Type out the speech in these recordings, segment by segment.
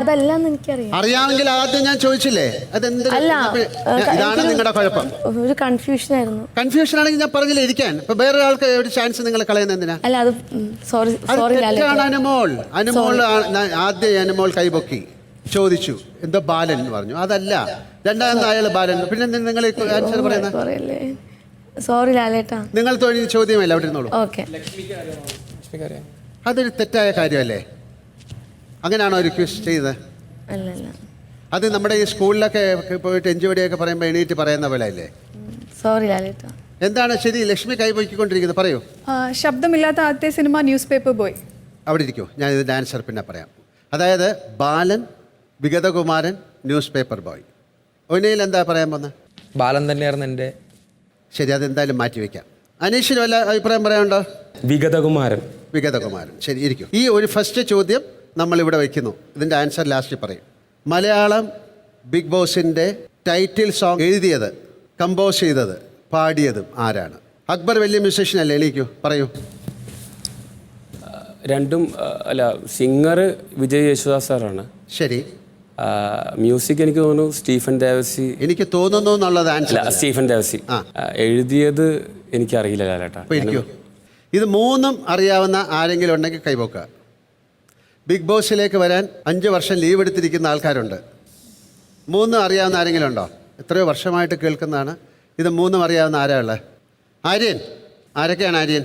അതെല്ലാം എനിക്കറിയാം. അറിയാമെങ്കിൽ ആദ്യം ഞാൻ ചോദിച്ചില്ലേ അതെന്ത്? ഇതാണ് നിങ്ങളുടെ കുഴപ്പം. ഒരു കൺഫ്യൂഷൻ ആയിരുന്നു. കൺഫ്യൂഷൻ ആണെങ്കിൽ ഞാൻ പറഞ്ഞില്ലേ ഇരിക്കാൻ. ഇപ്പൊ വേറെ ആൾക്ക് ഒരു ചാൻസ് നിങ്ങൾ കളയുന്ന എന്തിനാ? അല്ല അത് സോറി സോറി. അനുമോൾ ആദ്യം അനുമോൾ കൈപൊക്കി ചോദിച്ചു എന്തോ ബാലൻ എന്ന് പറഞ്ഞു. അതല്ല, രണ്ടാമത് അയാൾ ബാലൻ. പിന്നെ നിങ്ങൾ ആൻസർ പറയുന്നത് സോറി ലാലേട്ടാ. നിങ്ങൾ ചോദ്യമല്ല അവിടെ ഇരുന്നോളൂ. ഓക്കെ. അതൊരു തെറ്റായ കാര്യമല്ലേ? അങ്ങനെയാണോ ഒരു ക്വിസ് ചെയ്തത്? അല്ലല്ല, അത് നമ്മുടെ ഈ സ്കൂളിലൊക്കെ പോയിട്ട് എഞ്ചുവടിയൊക്കെ പറയുമ്പോൾ എണീറ്റ് പറയുന്ന പോലെ അല്ലേ? സോറി ലാലേട്ടാ. എന്താണ് ശരി? ലക്ഷ്മി കൈപോയിക്കൊണ്ടിരിക്കുന്നത്, പറയൂ. ശബ്ദമില്ലാത്ത ആദ്യത്തെ സിനിമ ന്യൂസ് പേപ്പർ ബോയ്. അവിടെ ഇരിക്കൂ, ഞാൻ ഇതിൻ്റെ ആൻസർ പിന്നെ പറയാം. അതായത് ബാലൻ, വിഗതകുമാരൻ, ന്യൂസ് പേപ്പർ ബോയ്. ഒന്നയിൽ എന്താ പറയാൻ പോകുന്നത്? ബാലൻ തന്നെയായിരുന്നു എൻ്റെ. ശരി, അതെന്തായാലും മാറ്റിവെക്കാം. അനീഷിന് വല്ല അഭിപ്രായം പറയാനുണ്ടോ? വിഗതകുമാരൻ. വിഗതകുമാരൻ. ശരി, ഇരിക്കും. ഈ ഒരു ഫസ്റ്റ് ചോദ്യം നമ്മളിവിടെ വയ്ക്കുന്നു. ഇതിൻ്റെ ആൻസർ ലാസ്റ്റ് പറയും. മലയാളം ബിഗ് ബോസിൻ്റെ ടൈറ്റിൽ സോങ് എഴുതിയത്, കമ്പോസ് ചെയ്തത്, പാടിയതും ആരാണ്? അക്ബർ വലിയ മ്യൂസീഷ്യൻ അല്ലേ? എണീക്കൂ, പറയൂ. രണ്ടും അല്ല, സിംഗർ വിജയ് യേശുദാസ് സാറാണ്. ശരി. മ്യൂസിക് എനിക്ക് തോന്നുന്നു സ്റ്റീഫൻ ദേവസി. എനിക്ക് തോന്നുന്നു എന്നുള്ളത് ആൻസർ. സ്റ്റീഫൻ ദേവസി. എഴുതിയത് എനിക്കറിയില്ല ലാലേട്ടാ. ഇരിക്കൂ. ഇത് മൂന്നും അറിയാവുന്ന ആരെങ്കിലും ഉണ്ടെങ്കിൽ കൈപോക്കുക. ബിഗ് ബോസിലേക്ക് വരാൻ 5 വർഷം ലീവ് എടുത്തിരിക്കുന്ന ആൾക്കാരുണ്ട്. മൂന്നും അറിയാവുന്ന ആരെങ്കിലും ഉണ്ടോ? എത്രയോ വർഷമായിട്ട് കേൾക്കുന്നതാണ്. ഇത് മൂന്നും അറിയാവുന്ന ആരാ ഉള്ളത്? ആര്യൻ. ആരൊക്കെയാണ് ആര്യൻ?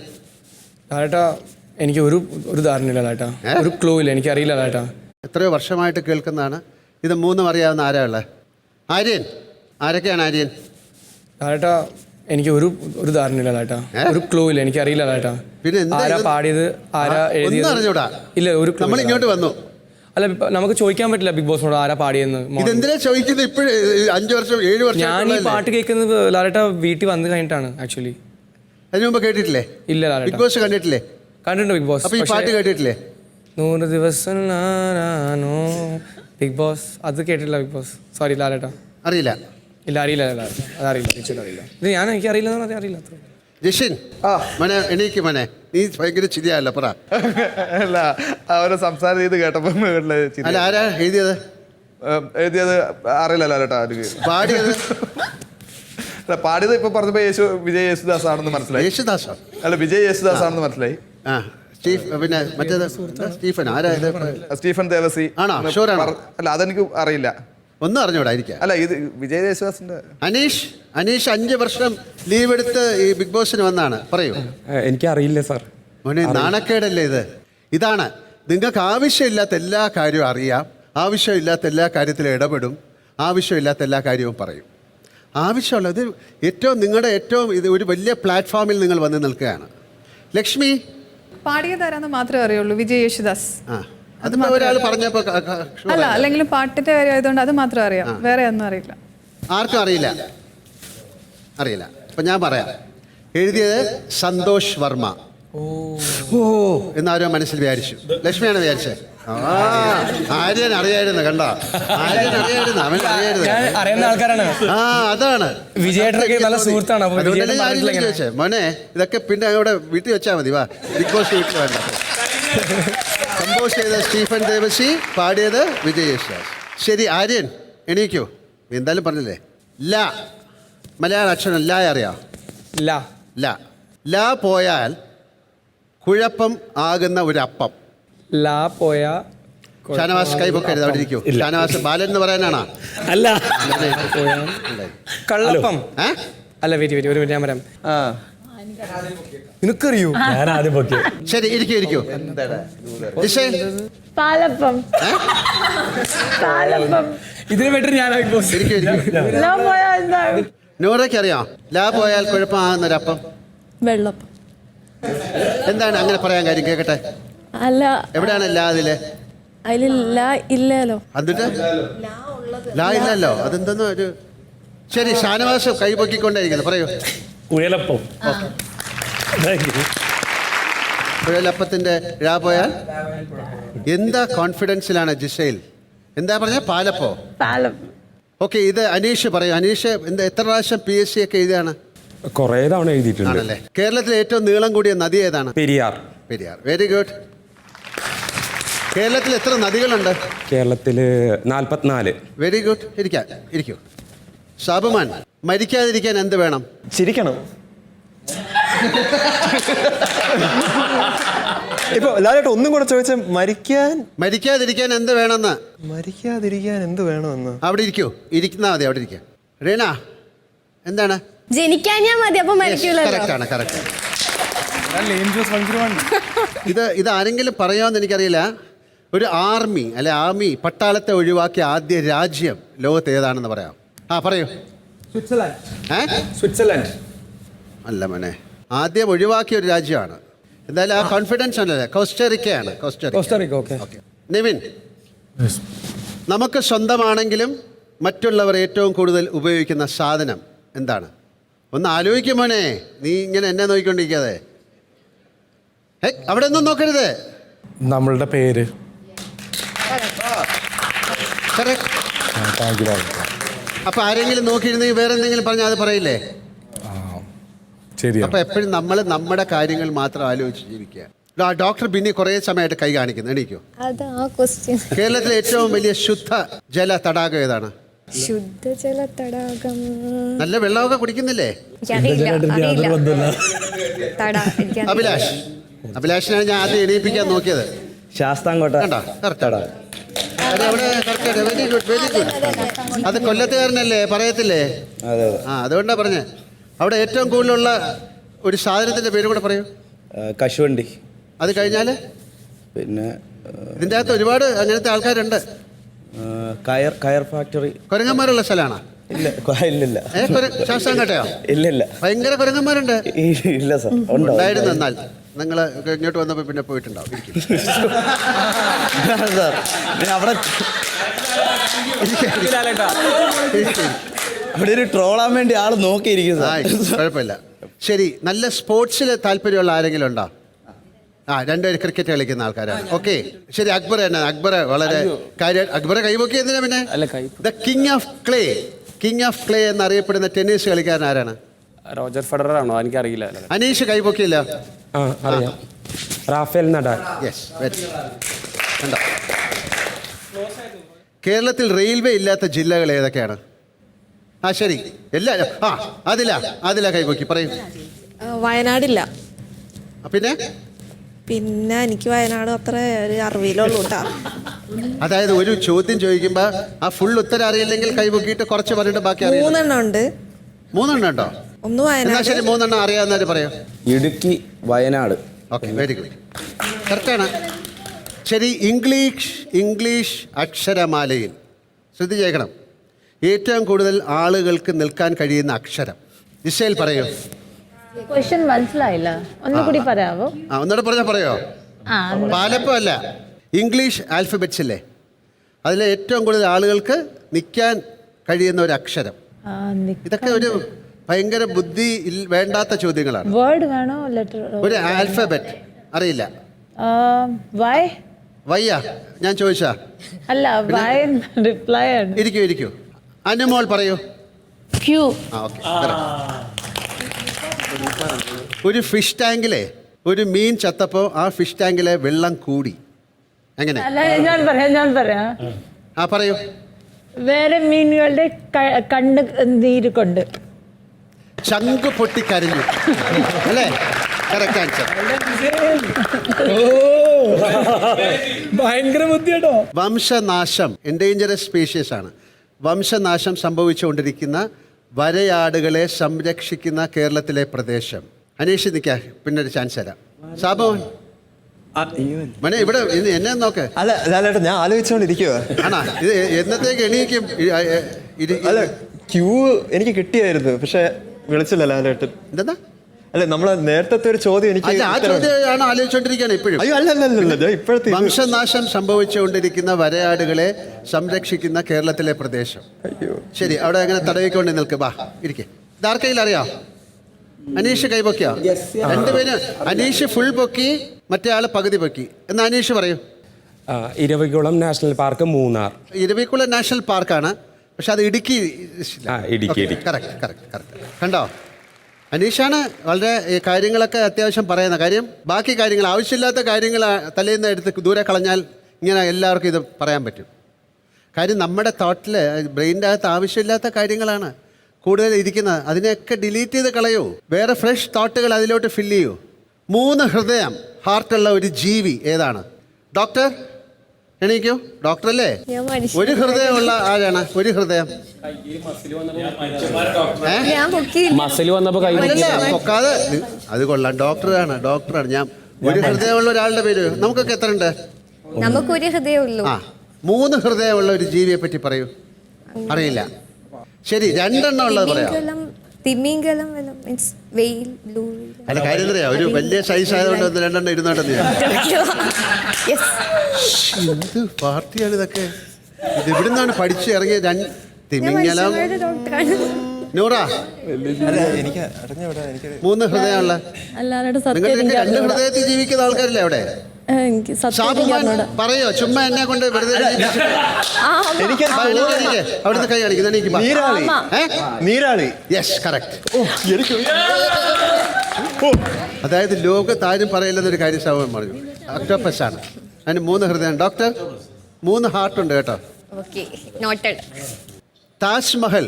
ലാലേട്ടാ എനിക്ക് ഒരു ധാരണയില്ല ലാലേട്ടാ. ഒരു ക്ലൂ ഇല്ല, എനിക്കറിയില്ല ലാലേട്ടാ. എത്രയോ വർഷമായിട്ട് കേൾക്കുന്നതാണ്. ഇത് മൂന്നും അറിയാവുന്ന ആരാ ഉള്ളത്? ആര്യൻ. ആരൊക്കെയാണ് ആര്യൻ? ലാലേട്ടാ എനിക്ക് ഒരു ധാരണയില്ല ലാലേട്ടാ. ഒരു ക്ലൂ ഇല്ല, എനിക്കറിയില്ല ലാലേട്ടാ. പിന്നെ ആരാ പാടിയത്, ആരാ എഴുതിയത് അറിഞ്ഞൂടാ. ഇല്ല, ഒരു ക്ലൂ. നമ്മൾ ഇങ്ങോട്ട് വന്നു. അല്ല, നമുക്ക് ചോദിക്കാൻ പറ്റില്ല ബിഗ് ബോസിനോട് ആരാ പാടിയെന്ന്. ഇതെന്തിനാ ചോദിക്കുന്നത്? ഇപ്പോഴും 5 വർഷം 7 വർഷം ഞാൻ ഈ പാട്ട് കേൾക്കുന്നത് ലാലേട്ടാ വീട്ടിൽ വന്നു കഴിഞ്ഞിട്ടാണ് ആക്ച്വലി. അതിന് മുമ്പ് കേട്ടിട്ടില്ലേ? ഇല്ല ലാലേട്ടാ. ബിഗ് ബോസ് കണ്ടിട്ടില്ലേ? കണ്ടിട്ടുണ്ട് ബിഗ് ബോസ്. അപ്പൊ ഈ പാട്ട് കേട്ടിട്ടില്ലേ? 100 ദിവസം നാനോ ബിഗ് ബോസ്. അത് കേട്ടിട്ടില്ല ബിഗ് ബോസ്. സോറി ലാലേട്ടാ. അറിയില്ല. ഇല്ല, അറിയില്ല ലാലേട്ടാ. അതറിയില്ല, തിരിച്ചിട്ട് അറിയില്ല. ഇത് എനിക്കറിയില്ല, അറിയില്ല. ജിഷിൻ, മോനെ എണീക്ക് മോനെ. നീ ഭയങ്കര ചിരിയല്ല, പറ. അല്ല, അവരെ സംസാരം ചെയ്ത് കേട്ടപ്പോൾ അല്ല, ആരാ എഴുതിയത്? അറിയില്ല ലാലേട്ടാ. പാടിയത്? പാടിയത് ഇപ്പൊ പറഞ്ഞപ്പോ വിജയ് യേശുദാസ് ആണെന്ന് മനസ്സിലായി. യേശുദാസോ? അല്ല, വിജയ് യേശുദാസ് ആണെന്ന് മനസ്സിലായി. പിന്നെ മറ്റേത് സ്റ്റീഫൻ. ആരാ? സ്റ്റീഫൻ ദേവസി ആണോ? ഷുവറാണോ? അല്ല, അതെനിക്ക് അറിയില്ല. ഒന്നും അറിഞ്ഞൂടായിരിക്കാം. അല്ല, ഇത് വിജയ് യേശുദാസിന്റെ. അനീഷ് 5 വർഷം ലീവ് എടുത്ത് ഈ ബിഗ് ബോസിന് വന്നാണ്. പറയൂ. എനിക്കറിയില്ല സാർ. മോനെ, നാണക്കേടല്ലേ ഇത്? ഇതാണ് നിങ്ങൾക്ക് ആവശ്യമില്ലാത്ത എല്ലാ കാര്യവും അറിയാം, ആവശ്യമില്ലാത്ത എല്ലാ കാര്യത്തിലും ഇടപെടും, ആവശ്യമില്ലാത്ത എല്ലാ കാര്യവും പറയും. ആവശ്യമുള്ളത് നിങ്ങളുടെ ഏറ്റവും ഇത് ഒരു വലിയ പ്ലാറ്റ്ഫോമിൽ നിങ്ങൾ വന്ന് നിൽക്കുകയാണ്. ലക്ഷ്മി, പാടിയതാരാന്ന് മാത്രമേ അറിയുള്ളൂ, വിജയ് യേശുദാസ്. അതിപ്പോ ഒരാൾ പറഞ്ഞപ്പോ അല്ല, അല്ലെങ്കിലും പാട്ടിന്റെ കാര്യം ആയതുകൊണ്ട് അത് മാത്രം അറിയാം, വേറെ ഒന്നും അറിയില്ല. ആർക്കും അറിയില്ല. അപ്പൊ ഞാൻ പറയാം. എഴുതിയത് സന്തോഷ് വർമ്മ. ഓ എന്നാരോ മനസ്സിൽ വിചാരിച്ചു. ലക്ഷ്മിയാണ് വിചാരിച്ചത്. ആര്യൻ അറിയായിരുന്നു. കണ്ടോ? ആര്യൻ അറിയായിരുന്നു. അവൻ അറിയായിരുന്നു. അറിയുന്ന ആൾക്കാരാണ്. അതാണ് വിജയേട്ടനൊക്കെ നല്ല സുഹൃത്താണ്. ചോദിച്ചേ. മോനെ, ഇതൊക്കെ പിന്നെ അവിടെ വീട്ടിൽ വെച്ചാൽ മതി. വാ, ബിഗ് ബോസ് വീട്ടിൽ വേണ്ട. കമ്പോസ് ചെയ്ത സ്റ്റീഫൻ ദേവസി, പാടിയത് വിജയ് യേശുദാസ്. ശരി, ആര്യൻ എണീക്കൂ. എന്തായാലും പറഞ്ഞില്ലേ? ല, മലയാള അക്ഷരം ല അറിയാം? ല പോയാൽ കുഴപ്പം ആകുന്ന ഒരു അപ്പം. ലാ പോയ ഷാനവാസ് കൈപൊക്കരുത്, അവിടെ ഇരിക്കൂ. ഷാനവാസ് ബാലൻ എന്ന് പറയാനാണോ? അല്ല, കള്ളപ്പം. അല്ല, വെയിറ്റ് ഒരു മിനിറ്റ്, ഞാൻ പറയാം. നിനക്കറിയൂ? ഞാൻ ആദ്യം പൊക്കി. ശരി, ഇരിക്കൂ. പാലപ്പം. ഇതിന് ബെറ്റർ ഞാൻ. നൂറയ്ക്ക് അറിയാം? ലാ പോയാൽ കുഴപ്പമാകുന്നൊരപ്പം. വെള്ളപ്പം. എന്താണ് അങ്ങനെ പറയാൻ കാര്യം? കേക്കട്ടെ. അല്ല, എവിടെയാണ് ലാ? അതില് ഇല്ലല്ലോ. എന്നിട്ട് ലാ ഇല്ലല്ലോ. അതെന്തെന്നോ ഒരു. ശരി, ഷാനവാസ് കൈ പൊക്കിക്കൊണ്ടേയിരിക്കുന്നു. പറയൂ. കുഴലപ്പം. കുഴലപ്പത്തിന്റെ ലാ പോയാൽ എന്താ കോൺഫിഡൻസിലാണ് ജിഷയിൽ? എന്താ പറഞ്ഞ? പാലപ്പോ? ഓക്കെ, ഇത് അനീഷ് പറയൂ. അനീഷ് എത്ര പ്രാവശ്യം PSC ഒക്കെ എഴുതിയാണ്? കുറേ തവണ എഴുതിയിട്ടുണ്ട്. ആണല്ലേ. കേരളത്തിലെ ഏറ്റവും നീളം കൂടിയ നദി ഏതാണ്? പെരിയാർ. Very good. കേരളത്തിൽ എത്ര നദികളുണ്ട്? കേരളത്തിൽ 44. Very good. ഇരിക്കൂ. ഷാബുമാൻ, മരിക്കാതിരിക്കാൻ എന്ത് വേണം? ചിരിക്കണം. ഇപ്പൊ ലാലേട്ട ഒന്നും കൂടെ ചോദിച്ച മരിക്കാതിരിക്കാൻ എന്ത് വേണമെന്ന്. മരിക്കാതിരിക്കാൻ എന്ത് വേണമെന്ന്. അവിടെ ഇരിക്കുന്നാ മതി. അവിടെ ഇരിക്കുക. റീന, എന്താണ്? ജനിക്കാഞ്ഞാ മതി, അപ്പൊ മരിക്കൂലല്ലോ. കറക്റ്റ്. ഇത് ആരെങ്കിലും പറയാമെന്ന് എനിക്കറിയില്ല. ഒരു ആർമി പട്ടാളത്തെ ഒഴിവാക്കിയ ആദ്യ രാജ്യം ലോകത്ത് ഏതാണെന്ന് പറയാം. പറയൂ. സ്വിറ്റ്സർലൻഡ് അല്ല മോനെ, ആദ്യം ഒഴിവാക്കിയ ഒരു രാജ്യമാണ്. എന്തായാലും ആ കോൺഫിഡൻസ് ഉണ്ടല്ലേ. കോസ്റ്ററിക്കയാണ്. ഓക്കെ. നിവിൻ, നമുക്ക് സ്വന്തമാണെങ്കിലും മറ്റുള്ളവർ ഏറ്റവും കൂടുതൽ ഉപയോഗിക്കുന്ന സാധനം എന്താണ്? ഒന്ന് ആലോചിക്കും മോനെ. നീ ഇങ്ങനെ എന്നെ നോക്കിക്കൊണ്ടിരിക്കാതെ. അവിടെ ഒന്നും നോക്കരുത്. നമ്മളുടെ പേര്. അപ്പൊ ആരെങ്കിലും നോക്കിയിരുന്നെങ്കിൽ വേറെ എന്തെങ്കിലും പറഞ്ഞാൽ അത് പറയില്ലേ? ശരി. അപ്പൊ എപ്പോഴും നമ്മൾ നമ്മുടെ കാര്യങ്ങൾ മാത്രം ആലോചിച്ച് ജീവിക്കുക. ഡോക്ടർ ബിന്നി കുറേ സമയമായിട്ട് കൈ കാണിക്കുന്നു. എണീക്കോ. അതാ ക്വസ്റ്റ്യൻ. കേരളത്തിലെ ഏറ്റവും വലിയ ശുദ്ധ ജല തടാകം ഏതാണ്? ശുദ്ധജല തടാകം. നല്ല വെള്ളമൊക്കെ കുടിക്കുന്നില്ലേ? അഭിലാഷിനാണ് ഞാൻ ആദ്യം എണീപ്പിക്കാൻ നോക്കിയത്. ശാസ്താംകോട്ട. കണ്ടോ? കറക്റ്റാണ്. Very good. അത് കൊല്ലത്തുകാരനല്ലേ, പറയത്തില്ലേ? അതുകൊണ്ടാ പറഞ്ഞേ. അവിടെ ഏറ്റവും കൂടുതലുള്ള ഒരു സാധനത്തിന്റെ പേര് കൂടെ പറയൂ. കശുവണ്ടി. അത് കഴിഞ്ഞാല് പിന്നെ ഇതിൻ്റെ അകത്ത് ഒരുപാട് അങ്ങനത്തെ ആൾക്കാരുണ്ട്. കയർ ഫാക്ടറി. കുരങ്ങന്മാരുള്ള സ്ഥലമാണോ? ഇല്ല. ശാസ്താംകോട്ടയോ? ഇല്ല. ഭയങ്കര കുരങ്ങന്മാരുണ്ട്. ഇല്ല സാർ. ഉണ്ടായിരുന്നു. എന്നാൽ നിങ്ങൾ ഇങ്ങോട്ട് വന്നപ്പോൾ പിന്നെ പോയിട്ടുണ്ടാവും. അവിടെ ഒരു ട്രോളാൻ വേണ്ടി ആള് നോക്കിയിരിക്കും. കുഴപ്പമില്ല. ശരി, നല്ല സ്പോർട്സിൽ താല്പര്യമുള്ള ആരെങ്കിലും ഉണ്ടോ? രണ്ടുപേരും ക്രിക്കറ്റ് കളിക്കുന്ന ആൾക്കാരാണ്. ഓക്കെ, ശരി. അക്ബർ തന്നെ. അക്ബർ വളരെ കാര്യം. അക്ബറെ കൈപൊക്കി എന്തിനാ പിന്നെ? ദ കിങ് ഓഫ് ക്ലേ എന്നറിയപ്പെടുന്ന ടെന്നീസ് കളിക്കാരൻ ആരാണ്? റോജർ ഫെഡറർ ആണോ? എനിക്കറിയില്ല. അനീഷ് കൈപൊക്കിയില്ല. അറിയാം. Rafael Nadal. Yes, very. കണ്ടോ? കേരളത്തിൽ റെയിൽവേ ഇല്ലാത്ത ജില്ലകൾ ഏതൊക്കെയാണ്? ശരി. അതില കൈപൊക്കി പറയൂ. വയനാടില്ല. പിന്നെ എനിക്ക് വയനാട് അത്ര ഒരു അറിവിലുള്ളൂ കേട്ടാ. അതായത് ഒരു ചോദ്യം ചോദിക്കുമ്പോൾ ആ ഫുൾ ഉത്തരം അറിയില്ലെങ്കിൽ കൈപൊക്കിയിട്ട് കുറച്ച് പറഞ്ഞിട്ട് ബാക്കി അറിയാം. 3 എണ്ണം ഉണ്ട്. 3 എണ്ണം ഉണ്ടോ? ഒന്ന് വയനാട്. ശരി, 3 എണ്ണം അറിയാവുന്നവര് പറയൂ. Idukki, Wayanad. Okay, very good. കറക്റ്റാണ്. ശരി, ഇംഗ്ലീഷ് അക്ഷരമാലയിൽ ശ്രദ്ധിച്ചേക്കണം. ഏറ്റവും കൂടുതൽ ആളുകൾക്ക് നിൽക്കാൻ കഴിയുന്ന അക്ഷരം. ഇസ്രയേൽ പറയൂ. ക്വസ്റ്റ്യൻ മനസ്സിലായില്ല, ഒന്നുകൂടി പറയാവോ? ഒന്നുകൂടെ പറഞ്ഞാൽ പറയോ? പാലപ്പം അല്ല, ഇംഗ്ലീഷ് ആൽഫബറ്റ്സ് ഇല്ലേ, അതിലെ ഏറ്റവും കൂടുതൽ ആളുകൾക്ക് നിൽക്കാൻ കഴിയുന്ന ഒരു അക്ഷരം. ഇതൊക്കെ ഒരു ഭയങ്കര ബുദ്ധി വേണ്ടാത്ത ചോദ്യങ്ങളാണ്. വേർഡ് വേണോ ലെറ്റർ? ഒരു ആൽഫബറ്റ് അറിയില്ല. വയ്യ ഞാൻ ചോദിച്ചാ അല്ല, റിപ്ലൈ. ഇരിക്കൂ. അനുമോൾ പറയൂ. ക്യൂ. ഓക്കെ. ഒരു ഫിഷ് ടാങ്കിലെ ഒരു മീൻ ചത്തപ്പോൾ ആ ഫിഷ് ടാങ്കിലെ വെള്ളം കൂടി. എങ്ങനെ? ഞാൻ പറയാം. പറയൂ. വേറെ മീനുകളുടെ കണ്ണ് നീര് കൊണ്ട് ചങ്ക് പൊട്ടിക്കരഞ്ഞു അല്ലേ? Correct answer. ഭയങ്കര ബുദ്ധിയാട്ടോ. വംശനാശം, എൻഡേഞ്ചറസ് സ്പീഷീസ് ആണ്. വംശനാശം സംഭവിച്ചുകൊണ്ടിരിക്കുന്ന വരയാടുകളെ സംരക്ഷിക്കുന്ന കേരളത്തിലെ പ്രദേശം. അനീഷ് നിൽക്കാം, പിന്നെ ഒരു ചാൻസ് തരാം. സാബോൻ മനെ ഇവിടെ എന്നെ നോക്ക്. അല്ല ലാലേട്ട, ഞാൻ ആലോചിച്ചോണ്ടിരിക്കുക. ആണാ, ഇത് എന്നത്തേക്ക് എണീക്കും? അല്ല, ക്യൂ എനിക്ക് കിട്ടിയായിരുന്നു, പക്ഷെ വിളിച്ചില്ല ലാലേട്ടൻ. എന്താ? അല്ല, നമ്മളെ നേരത്തെ ഒരു ചോദ്യം എനിക്ക് ആലോചിച്ചോണ്ടിരിക്കുകയാണ് ഇപ്പോഴും. അയ്യോ അല്ല, ഇപ്പോഴത്തെ വംശനാശം സംഭവിച്ചുകൊണ്ടിരിക്കുന്ന വരയാടുകളെ സംരക്ഷിക്കുന്ന കേരളത്തിലെ പ്രദേശം. ശരി, അവിടെ അങ്ങനെ തടവിക്കൊണ്ട് നിൽക്ക്. ബാ, ഇരിക്കേ. ഇതാർക്കെങ്കിലും അറിയാം? അനീഷ് കൈപൊക്കിയോ? രണ്ടുപേരും. അനീഷ് ഫുൾ പൊക്കി, മറ്റേ ആള് പകുതി പൊക്കി. എന്നാ അനീഷ് പറയൂ. Eravikulam national park, Munnar. Eravikulam national പാർക്കാണ്, പക്ഷെ അത് ഇടുക്കി. കറക്റ്റ്. കണ്ടോ? അനീഷാണ് വളരെ കാര്യങ്ങളൊക്കെ അത്യാവശ്യം പറയുന്ന കാര്യം. ബാക്കി കാര്യങ്ങൾ, ആവശ്യമില്ലാത്ത കാര്യങ്ങൾ തലേന്ന് എടുത്ത് ദൂരെ കളഞ്ഞാൽ ഇങ്ങനെ എല്ലാവർക്കും ഇത് പറയാൻ പറ്റും. കാര്യം നമ്മുടെ തോട്ടിൽ ബ്രെയിനിൻ്റെ അകത്ത് ആവശ്യമില്ലാത്ത കാര്യങ്ങളാണ് കൂടുതൽ ഇരിക്കുന്നത്. അതിനെയൊക്കെ ഡിലീറ്റ് ചെയ്ത് കളയൂ, വേറെ ഫ്രഷ് തോട്ടുകൾ അതിലോട്ട് ഫില്ല് ചെയ്യൂ. 3 ഹൃദയം ഹാർട്ടുള്ള ഒരു ജീവി ഏതാണ്? ഡോക്ടർ എണീക്കൂ, ഡോക്ടർ അല്ലേ? ഞാൻ മനുഷ്യ ഒരു ഹൃദയമുള്ള ആരാണ്? ഒരു ഹൃദയം ഞാൻ പൊക്കി മസിൽ വന്നപ്പോൾ കൈ അല്ലല്ല, പൊക്കാതെ അത് കൊള്ളാം. ഡോക്ടറാണ് ഞാൻ. ഒരു ഹൃദയമുള്ള ഒരാളുടെ പേര് നമുക്കൊക്കെ എത്ര ഉണ്ട്? നമുക്കൊരു ഹൃദയമേ ഉള്ളൂ. 3 ഹൃദയമുള്ള ഒരു ജീവിയെ പറ്റി പറയൂ. അറിയില്ല. ശരി, 2 എണ്ണം ഉള്ളത് പറയാം. തിമിംഗലം മീൻസ് വെയിൽ ബ്ലൂ. അല്ല, കാര്യം അറിയാം, ഒരു വലിയ സൈസ് ആയതുകൊണ്ട് 2 എണ്ണം ഇരുന്നോട്ടെന്ന് ഞാൻ. എന്ത് പാർട്ടിയാണ് ഇതൊക്കെ? ഇത് ഇവിടുന്നാണ് പഠിച്ച് ഇറങ്ങിയ തിമിംഗലം. നൂറ, എനിക്ക് അറിഞ്ഞൂടാ, എനിക്ക് 3 ഹൃദയമുള്ള നിങ്ങൾ 2 ഹൃദയത്തിൽ ജീവിക്കുന്ന ആൾക്കാരല്ലേ അവിടെ? ഷാബുമാൻ പറയോ? ചുമ്മാ എന്നെ കൊണ്ട് വെറുതെ അവിടുന്ന് കൈ കാണിക്കുന്നു. നീരാളി. Yes, correct. അതായത് ലോകത്താരും പറയില്ലെന്നൊരു കാര്യം ഷാബുമാൻ പറഞ്ഞു. ഒക്ടോപ്പസ് ആണ്. അതിന് 3 ഹൃദയം. ഡോക്ടർ 3 ഹാർട്ടുണ്ട് കേട്ടോ. Okay, noted. താജ്മഹൽ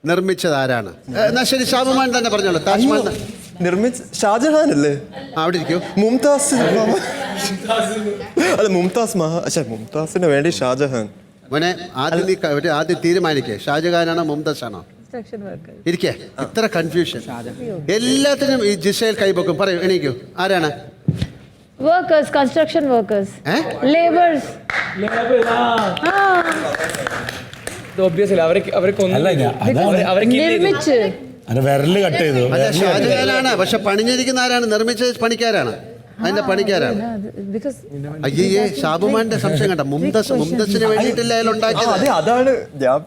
നിർമ്മിച്ചത് ആരാണ്? എന്നാ ശരി, ഷാബുമാൻ തന്നെ പറഞ്ഞോളൂ. താജ്മഹൽ നിർമ്മിച്ച ഷാജഹാൻ അല്ലേ? അവിടെ ഇരിക്കൂ. മുംതാസ് അല്ല, മുംതാസിന് വേണ്ടി ഷാജഹാൻ. മോനെ, ആദ്യം തീരുമാനിക്കേ, ഷാജഹാനാണോ മുംതാസാണോ? ഇരിക്കേ, ഇത്ര കൺഫ്യൂഷൻ. എല്ലാത്തിനും ഈ ജിസേൽ കൈപൊക്കും. പറയൂ, എണീക്കൂ. ആരാണ്? Workers, construction workers, labours. Obviously നിർമ്മിച്ച് വിരല് കട്ട് ചെയ്തു. അല്ല, ഷാജഹാനാണ്. പക്ഷെ പണിഞ്ഞിരിക്കുന്ന ആരാണ്? നിർമ്മിച്ച പണിക്കാരാണ്. അതിന്റെ പണിക്കാരാണ്. അയ്യേ, ഷാബുമാന്റെ സംശയം കണ്ട. മുംതസിന് വേണ്ടിയിട്ടില്ല അയാൾ ഉണ്ടാക്കിയത്. അതാണ്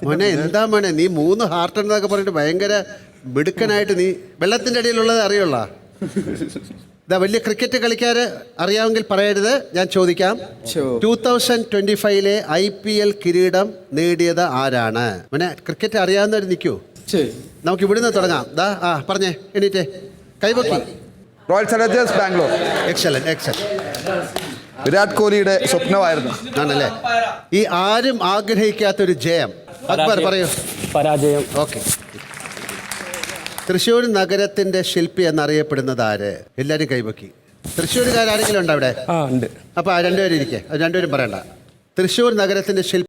മോനെ, എന്താ മോനെ നീ 3 ഹാർട്ട് എന്നൊക്കെ പറഞ്ഞിട്ട് ഭയങ്കര മിടുക്കനായിട്ട് നീ വെള്ളത്തിന്റെ അടിയിലുള്ളത് അറിയുള്ള. ഇതാ, വലിയ ക്രിക്കറ്റ് കളിക്കാര് അറിയാമെങ്കിൽ പറയരുത്, ഞാൻ ചോദിക്കാം. 2025 IPL കിരീടം നേടിയത് ആരാണ്? മോനെ, ക്രിക്കറ്റ് അറിയാവുന്നവർ നിൽക്കൂ. നമുക്ക് ഇവിടുന്ന് തുടങ്ങാം. പറഞ്ഞേ, എണീറ്റേ, കൈപൊക്കി. Royal Challengers Bangalore. Excellent. Virat കോഹ്ലിയുടെ സ്വപ്നമായിരുന്നു. ആണല്ലേ? ഈ ആരും ആഗ്രഹിക്കാത്തൊരു ജയം. അക്ബർ പറയൂ. പരാജയം. ഓക്കെ. തൃശ്ശൂർ നഗരത്തിന്റെ ശില്പി എന്നറിയപ്പെടുന്നത് ആര്? എല്ലാവരും കൈപൊക്കി. തൃശ്ശൂരുകാരെങ്കിലും ഉണ്ടോ അവിടെ? ഉണ്ട്. അപ്പൊ 2 പേരും ഇരിക്കേ. 2 പേരും പറയണ്ട. തൃശ്ശൂർ നഗരത്തിന്റെ ശില്പി